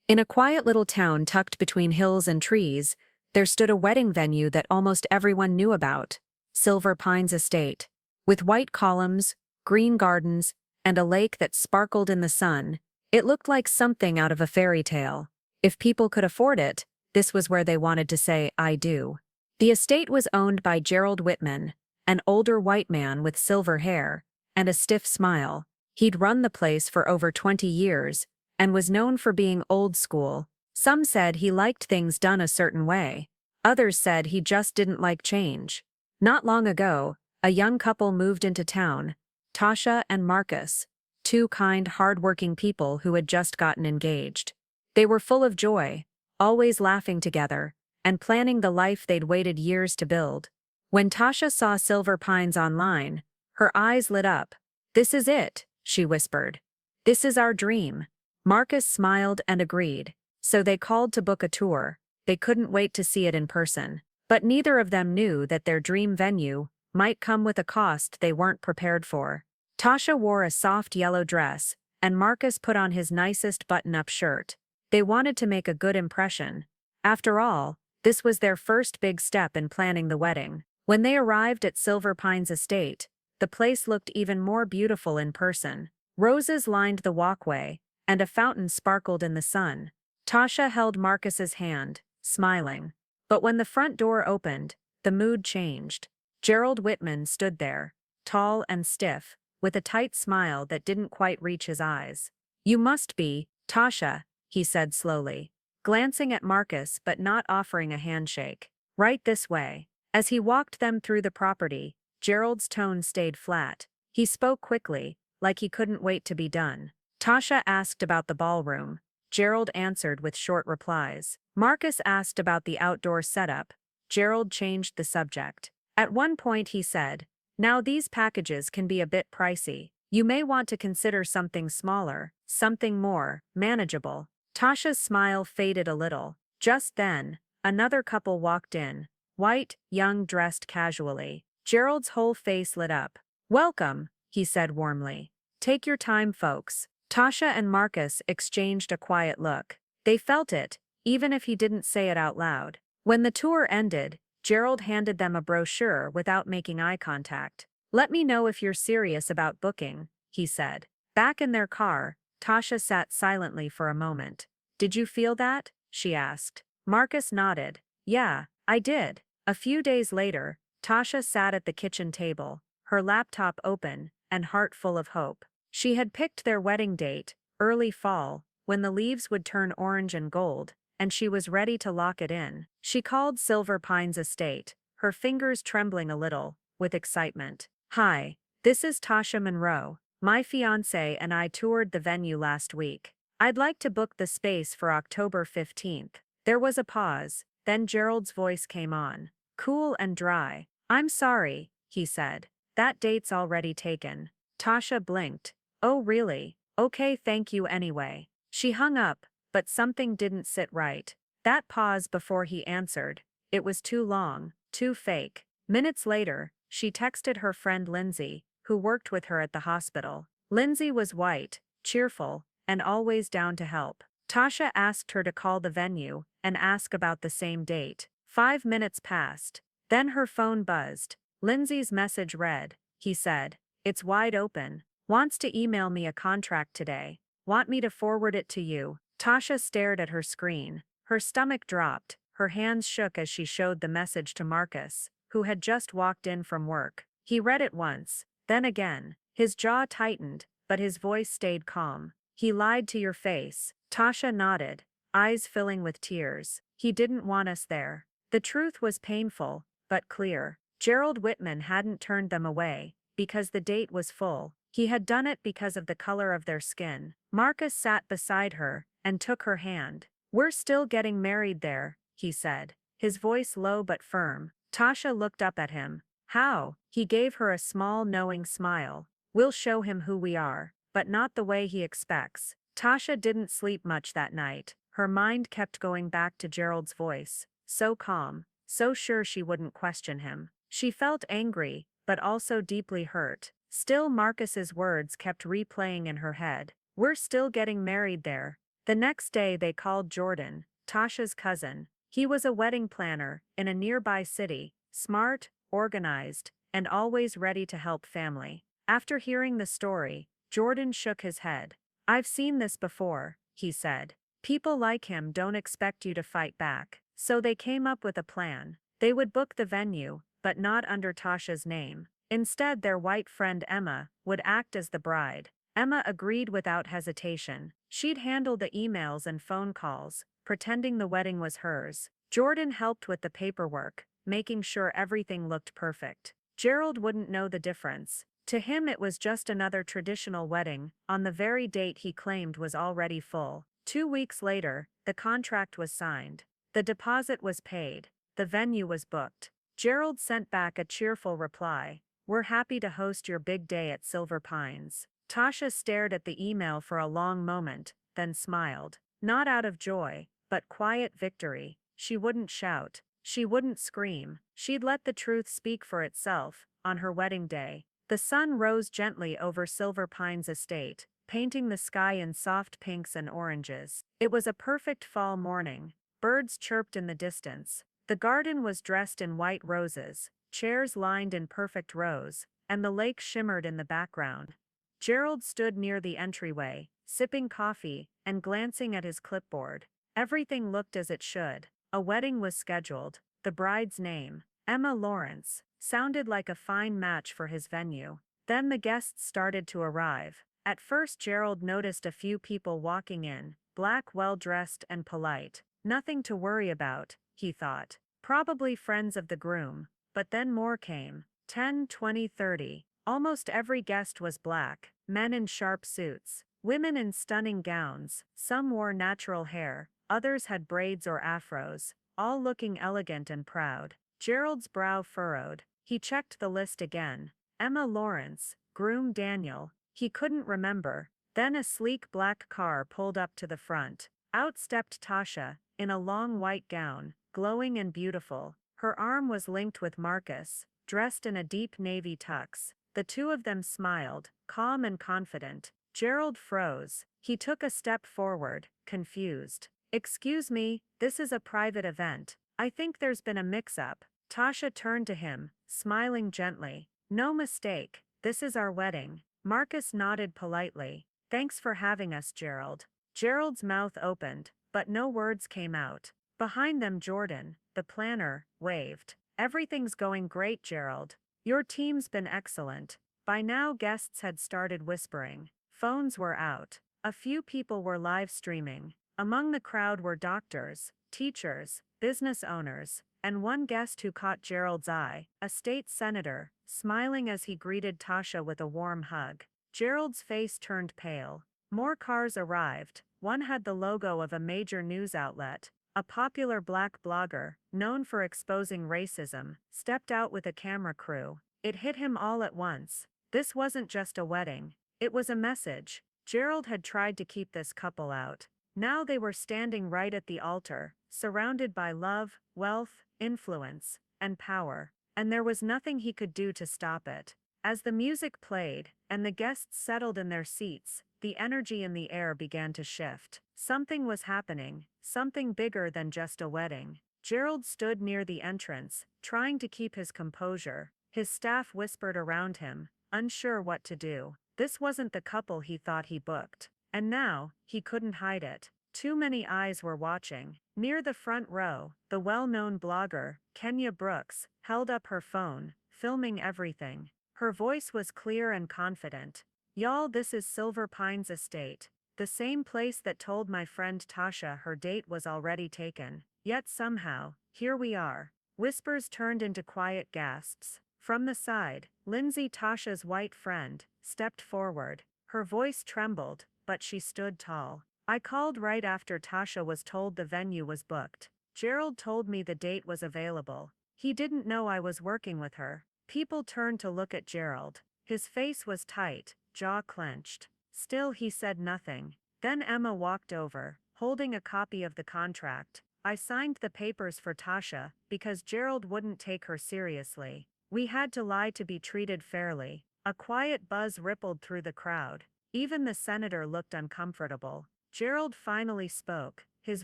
In a quiet little town tucked between hills and trees, there stood a wedding venue that almost everyone knew about, Silver Pines Estate. With white columns, green gardens, and a lake that sparkled in the sun, it looked like something out of a fairy tale. If people could afford it, this was where they wanted to say, "I do." The estate was owned by Gerald Whitman, an older white man with silver hair and a stiff smile. He'd run the place for over 20 years and was known for being old school. Some said he liked things done a certain way. Others said he just didn't like change. Not long ago, a young couple moved into town, Tasha and Marcus, two kind, hard-working people who had just gotten engaged. They were full of joy, always laughing together, and planning the life they'd waited years to build. When Tasha saw Silver Pines online, her eyes lit up. "This is it," she whispered. "This is our dream." Marcus smiled and agreed, so they called to book a tour. They couldn't wait to see it in person. But neither of them knew that their dream venue might come with a cost they weren't prepared for. Tasha wore a soft yellow dress, and Marcus put on his nicest button-up shirt. They wanted to make a good impression. After all, this was their first big step in planning the wedding. When they arrived at Silver Pines Estate, the place looked even more beautiful in person. Roses lined the walkway, and a fountain sparkled in the sun. Tasha held Marcus's hand, smiling. But when the front door opened, the mood changed. Gerald Whitman stood there, tall and stiff, with a tight smile that didn't quite reach his eyes. "You must be Tasha," he said slowly, glancing at Marcus but not offering a handshake. "Right this way." As he walked them through the property, Gerald's tone stayed flat. He spoke quickly, like he couldn't wait to be done. Tasha asked about the ballroom. Gerald answered with short replies. Marcus asked about the outdoor setup. Gerald changed the subject. At one point he said, "Now these packages can be a bit pricey. You may want to consider something smaller, something more manageable." Tasha's smile faded a little. Just then, another couple walked in, white, young, dressed casually. Gerald's whole face lit up. "Welcome," he said warmly. "Take your time, folks." Tasha and Marcus exchanged a quiet look. They felt it, even if he didn't say it out loud. When the tour ended, Gerald handed them a brochure without making eye contact. "Let me know if you're serious about booking," he said. Back in their car, Tasha sat silently for a moment. "Did you feel that?" she asked. Marcus nodded. "Yeah, I did." A few days later, Tasha sat at the kitchen table, her laptop open, and heart full of hope. She had picked their wedding date, early fall, when the leaves would turn orange and gold, and she was ready to lock it in. She called Silver Pines Estate, her fingers trembling a little, with excitement. "Hi, this is Tasha Monroe. My fiancé and I toured the venue last week. I'd like to book the space for October 15th. There was a pause, then Gerald's voice came on, cool and dry. "I'm sorry," he said. "That date's already taken." Tasha blinked. "Oh really? Okay, thank you anyway." She hung up, but something didn't sit right. That pause before he answered, it was too long, too fake. Minutes later, she texted her friend Lindsay, who worked with her at the hospital. Lindsay was white, cheerful, and always down to help. Tasha asked her to call the venue and ask about the same date. 5 minutes passed. Then her phone buzzed. Lindsay's message read, he said, "It's wide open. Wants to email me a contract today. Want me to forward it to you?" Tasha stared at her screen. Her stomach dropped. Her hands shook as she showed the message to Marcus, who had just walked in from work. He read it once, then again. His jaw tightened, but his voice stayed calm. "He lied to your face." Tasha nodded, eyes filling with tears. "He didn't want us there." The truth was painful, but clear. Gerald Whitman hadn't turned them away, because the date was full. He had done it because of the color of their skin. Marcus sat beside her and took her hand. "We're still getting married there," he said, his voice low but firm. Tasha looked up at him. "How?" He gave her a small knowing smile. "We'll show him who we are, but not the way he expects." Tasha didn't sleep much that night. Her mind kept going back to Gerald's voice, so calm, so sure she wouldn't question him. She felt angry, but also deeply hurt. Still Marcus's words kept replaying in her head. "We're still getting married there. The next day they called Jordan, Tasha's cousin. He was a wedding planner in a nearby city, smart, organized, and always ready to help family. After hearing the story, Jordan shook his head. "I've seen this before," he said. "People like him don't expect you to fight back." So they came up with a plan. They would book the venue, but not under Tasha's name. Instead, their white friend Emma would act as the bride. Emma agreed without hesitation. She'd handle the emails and phone calls, pretending the wedding was hers. Jordan helped with the paperwork, making sure everything looked perfect. Gerald wouldn't know the difference. To him, it was just another traditional wedding, on the very date he claimed was already full. 2 weeks later, the contract was signed. The deposit was paid. The venue was booked. Gerald sent back a cheerful reply. "We're happy to host your big day at Silver Pines." Tasha stared at the email for a long moment, then smiled. Not out of joy, but quiet victory. She wouldn't shout. She wouldn't scream. She'd let the truth speak for itself. On her wedding day, the sun rose gently over Silver Pines estate, painting the sky in soft pinks and oranges. It was a perfect fall morning. Birds chirped in the distance. The garden was dressed in white roses, chairs lined in perfect rows, and the lake shimmered in the background. Gerald stood near the entryway, sipping coffee and glancing at his clipboard. Everything looked as it should. A wedding was scheduled. The bride's name, Emma Lawrence, sounded like a fine match for his venue. Then the guests started to arrive. At first Gerald noticed a few people walking in, black, well-dressed and polite. Nothing to worry about, he thought. Probably friends of the groom. But then more came. 10, 20, 30. Almost every guest was black, men in sharp suits, women in stunning gowns. Some wore natural hair, others had braids or afros, all looking elegant and proud. Gerald's brow furrowed. He checked the list again. Emma Lawrence, groom Daniel. He couldn't remember. Then a sleek black car pulled up to the front. Out stepped Tasha, in a long white gown, glowing and beautiful. Her arm was linked with Marcus, dressed in a deep navy tux. The two of them smiled, calm and confident. Gerald froze. He took a step forward, confused. "Excuse me, this is a private event. I think there's been a mix-up." Tasha turned to him, smiling gently. "No mistake, this is our wedding." Marcus nodded politely. "Thanks for having us, Gerald." Gerald's mouth opened, but no words came out. Behind them Jordan, the planner, waved. "Everything's going great, Gerald. Your team's been excellent." By now guests had started whispering. Phones were out. A few people were live streaming. Among the crowd were doctors, teachers, business owners, and one guest who caught Gerald's eye, a state senator, smiling as he greeted Tasha with a warm hug. Gerald's face turned pale. More cars arrived. One had the logo of a major news outlet. A popular black blogger, known for exposing racism, stepped out with a camera crew. It hit him all at once. This wasn't just a wedding. It was a message. Gerald had tried to keep this couple out. Now they were standing right at the altar, surrounded by love, wealth, influence, and power. And there was nothing he could do to stop it. As the music played, and the guests settled in their seats, the energy in the air began to shift. Something was happening, something bigger than just a wedding. Gerald stood near the entrance, trying to keep his composure. His staff whispered around him, unsure what to do. This wasn't the couple he thought he booked. And now, he couldn't hide it. Too many eyes were watching. Near the front row, the well-known blogger, Kenya Brooks, held up her phone, filming everything. Her voice was clear and confident. "Y'all, this is Silver Pines Estate. The same place that told my friend Tasha her date was already taken. Yet somehow, here we are." Whispers turned into quiet gasps. From the side, Lindsay, Tasha's white friend, stepped forward. Her voice trembled, but she stood tall. "I called right after Tasha was told the venue was booked. Gerald told me the date was available. He didn't know I was working with her." People turned to look at Gerald. His face was tight, jaw clenched. Still he said nothing. Then Emma walked over, holding a copy of the contract. "I signed the papers for Tasha because Gerald wouldn't take her seriously. We had to lie to be treated fairly." A quiet buzz rippled through the crowd. Even the senator looked uncomfortable. Gerald finally spoke, his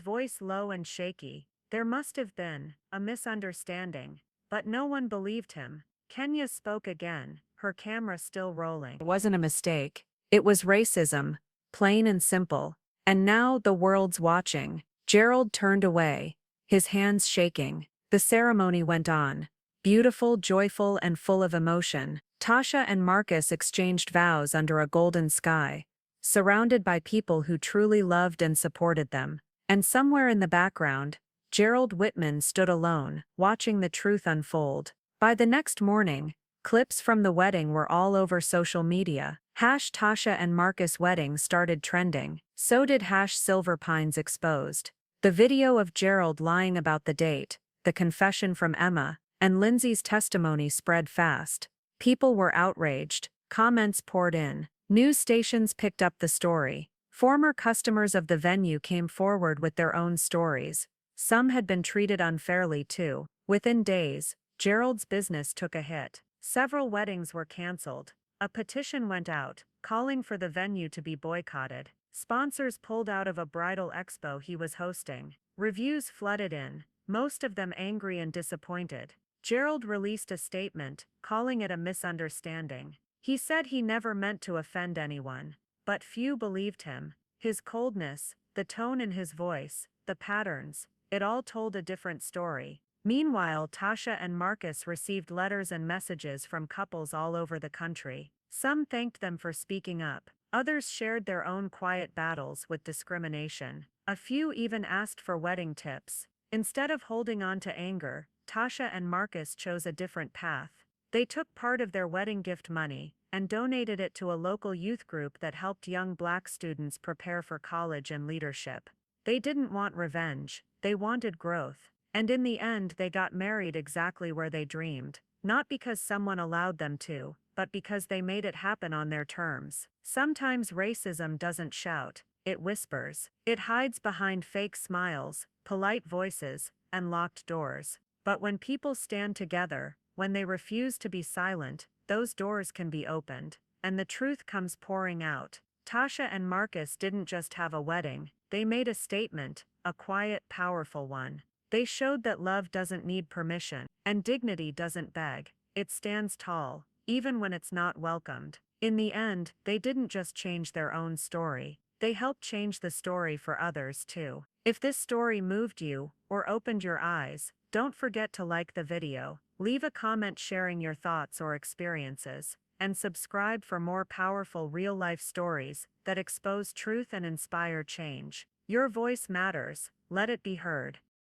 voice low and shaky. There must have been a misunderstanding, but no one believed him. Kenya spoke again, her camera still rolling. It wasn't a mistake. It was racism, plain and simple. And now the world's watching. Gerald turned away, his hands shaking. The ceremony went on. Beautiful, joyful, and full of emotion. Tasha and Marcus exchanged vows under a golden sky, surrounded by people who truly loved and supported them. And somewhere in the background, Gerald Whitman stood alone, watching the truth unfold. By the next morning, clips from the wedding were all over social media. #Tasha and Marcus wedding started trending. So did #Silver Pines Exposed. The video of Gerald lying about the date, the confession from Emma, and Lindsay's testimony spread fast. People were outraged, comments poured in. News stations picked up the story. Former customers of the venue came forward with their own stories. Some had been treated unfairly too. Within days, Gerald's business took a hit. Several weddings were canceled. A petition went out, calling for the venue to be boycotted. Sponsors pulled out of a bridal expo he was hosting. Reviews flooded in, most of them angry and disappointed. Gerald released a statement, calling it a misunderstanding. He said he never meant to offend anyone, but few believed him. His coldness, the tone in his voice, the patterns, it all told a different story. Meanwhile, Tasha and Marcus received letters and messages from couples all over the country. Some thanked them for speaking up. Others shared their own quiet battles with discrimination. A few even asked for wedding tips. Instead of holding on to anger, Tasha and Marcus chose a different path. They took part of their wedding gift money and donated it to a local youth group that helped young Black students prepare for college and leadership. They didn't want revenge, they wanted growth. And in the end, they got married exactly where they dreamed. Not because someone allowed them to, but because they made it happen on their terms. Sometimes racism doesn't shout, it whispers. It hides behind fake smiles, polite voices, and locked doors. But when people stand together, when they refuse to be silent, those doors can be opened, and the truth comes pouring out. Tasha and Marcus didn't just have a wedding, they made a statement, a quiet, powerful one. They showed that love doesn't need permission, and dignity doesn't beg. It stands tall, even when it's not welcomed. In the end, they didn't just change their own story, they helped change the story for others too. If this story moved you, or opened your eyes, don't forget to like the video, leave a comment sharing your thoughts or experiences, and subscribe for more powerful real-life stories that expose truth and inspire change. Your voice matters, let it be heard.